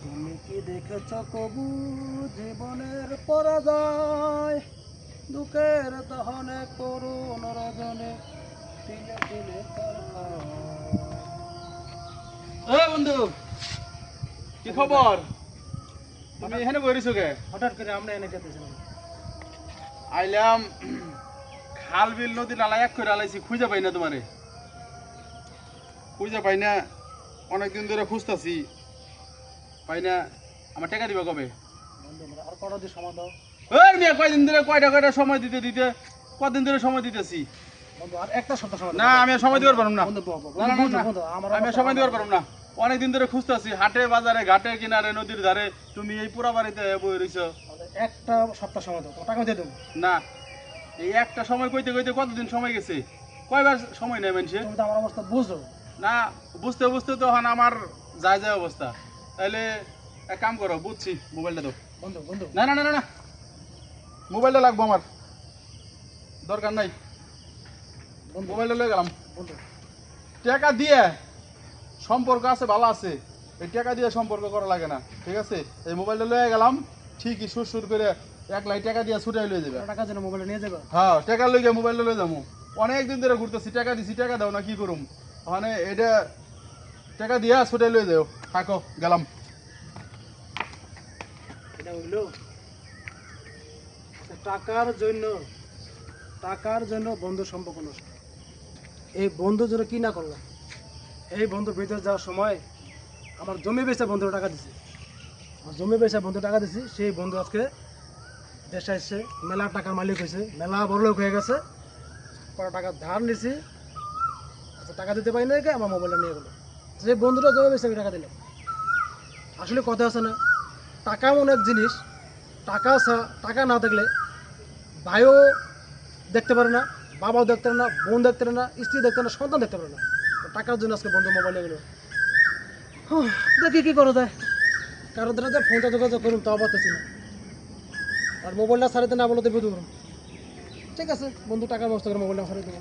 তুমি কি দেখেছ কবু জীবনের পরাজয়, দুঃখের দহনে করুণ রজনে তিলে তিলে তার এ বন্ধু, কি খবর? তুমি এখানে বইরিছো কে? হঠাৎ করে আমরা এনে যেতেছিলাম। আইলাম খাল বিল নদী নালা এক করে আলাইছি, খুঁজে পাই না তোমারে। খুঁজে পাই না, অনেকদিন ধরে খুঁজতাছি, পাই না। আমার টাকা দিবা কবে? বন্ধু আর কটা দিয়ে সময় দাও। এই মিয়া, কয়দিন ধরে কয়টা সময় দিতে দিতে কতদিন ধরে সময় দিতেছি। বন্ধু আর একটা সপ্তাহ সময় দাও। না, আমি আর সময় দিতে পারবো না। বন্ধু না, না, না, না। বন্ধু আমার আমি আর সময় দিতে পারবো না। অনেকদিন ধরে খুঁজতাছি, হাটে বাজারে ঘাটে কিনারে নদীর ধারে, তুমি এই পুরা বাড়িতে বই রইছো। একটা সপ্তাহ সময় দাও, টাকা দিয়ে দেবো। না, এই একটা সময় কইতে কইতে কতদিন সময় গেছে, কয়বার সময় নেয় মানুষে। তুমি তো আমার অবস্থা বুঝো। না, বুঝতে বুঝতে তো এখন আমার যায় যায় অবস্থা। তাইলে এক কাম করো, বুঝছি, মোবাইলটা দাও। বন্ধু বন্ধু না, না, না, না, না, মোবাইলটা লাগবো আমার, দরকার নাই। বন্ধু মোবাইলটা লয়ে গেলাম। বন্ধু টাকা দিয়ে সম্পর্ক আছে, ভালো আছে, এই টাকা দিয়ে সম্পর্ক করা লাগে না, ঠিক আছে? এই মোবাইলটা লয়ে গেলাম, ঠিকই সুর সুর করে 1 লাখ টাকা দিয়ে ছুটাই লয়ে যাবে। টাকা যেন মোবাইলে নিয়ে যাবো। হ্যাঁ, টাকা লই গিয়ে মোবাইলটা লয়ে যাবো। অনেকদিন ধরে ঘুরতেছি, টাকা দিছি, টাকা দাও না, কি করুম? ওখানে এটা টাকা দিয়া ছুটাই লয়ে যাও। থাকো, গেলাম। এটা হইলো টাকার জন্য, টাকার জন্য বন্ধু সম্পর্ক নষ্ট। এই বন্ধু জন্য কি না করলাম। এই বন্ধু বিদেশ যাওয়ার সময় আমার জমি বেচে বন্ধুর টাকা দিছি। আমার জমি বেচে বন্ধু টাকা দিছি, সেই বন্ধু আজকে দেশে এসছে, মেলা টাকার মালিক হয়েছে, মেলা বড় লোক হয়ে গেছে। কটা টাকা ধার নিছি, আচ্ছা টাকা দিতে পারি না, আমার মোবাইলটা নিয়ে গেলো। যে বন্ধুটা জমি বেচে আমি টাকা দিলাম। আসলে কথা আছে না, টাকা এমন এক জিনিস, টাকা না থাকলে ভাইও দেখতে পারে না, বাবাও দেখতে পারে না, বোন দেখতে পারে না, স্ত্রী দেখতে পারে না, সন্তান দেখতে পারে না। তো টাকার জন্য আজকে বন্ধু মোবাইলে গেলো। দেখি কী করা যায়, কারো দ্বারা যে ফোনটা যোগাযোগ করুন তাও পারতেছি না। আর মোবাইলটা ছাড়াতে না বলতে বুঝতে পারুন। ঠিক আছে বন্ধু, টাকার ব্যবস্থা করে মোবাইলটা ছাড়িয়ে দেবো।